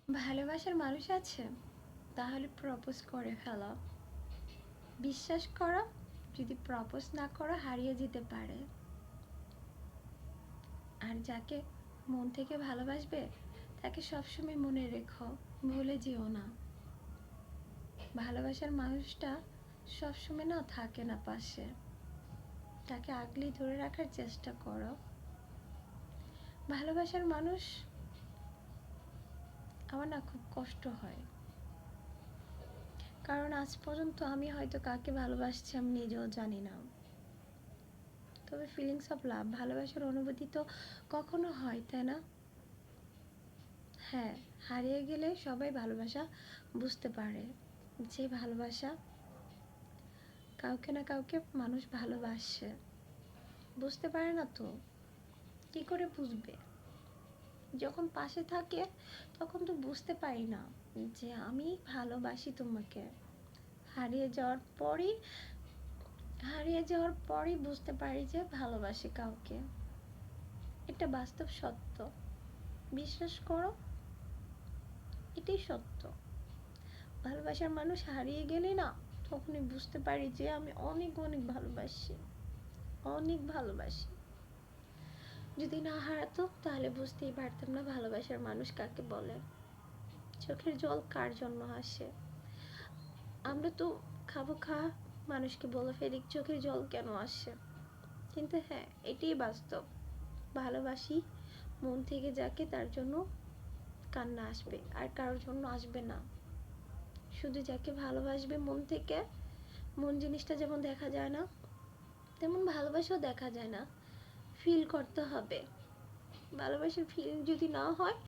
ভালোবাসার মানুষ আছে, তাহলে প্রপোজ করে ফেলো। বিশ্বাস করো, যদি প্রপোজ না করো হারিয়ে যেতে পারে। আর যাকে মন থেকে ভালোবাসবে তাকে সবসময় মনে রেখো, ভুলে যেও না। ভালোবাসার মানুষটা সবসময় না থাকে না পাশে, তাকে আগলে ধরে রাখার চেষ্টা করো। ভালোবাসার মানুষ আমার না খুব কষ্ট হয়, কারণ আজ পর্যন্ত আমি হয়তো কাকে ভালোবাসছি আমি নিজেও জানি না। তবে ফিলিংস অফ লাভ, ভালোবাসার অনুভূতি তো কখনো হয়, তাই না? হ্যাঁ, হারিয়ে গেলে সবাই ভালোবাসা বুঝতে পারে, যে ভালোবাসা কাউকে না কাউকে মানুষ ভালোবাসে। বুঝতে পারে না তো কি করে বুঝবে? যখন পাশে থাকে তখন তো বুঝতে পারি না যে আমি ভালোবাসি তোমাকে। হারিয়ে যাওয়ার পরই বুঝতে পারি যে ভালোবাসি কাউকে। এটা বাস্তব সত্য, বিশ্বাস করো, এটাই সত্য। ভালোবাসার মানুষ হারিয়ে গেলে না তখনই বুঝতে পারি যে আমি অনেক অনেক ভালোবাসি, অনেক ভালোবাসি। যদি না হারাতো তাহলে বুঝতেই পারতাম না ভালোবাসার মানুষ কাকে বলে। চোখের জল কার জন্য আসে? আমরা তো খাবো মানুষকে বলে ফেলি চোখের জল কেন আসে, কিন্তু হ্যাঁ এটাই বাস্তব। ভালোবাসি মন থেকে যাকে, তার জন্য কান্না আসবে, আর কারোর জন্য আসবে না। শুধু যাকে ভালোবাসবে মন থেকে, মন জিনিসটা যেমন দেখা যায় না তেমন ভালোবাসাও দেখা যায় না, ফিল করতে হবে। ভালোবাসার ফিল যদি না হয়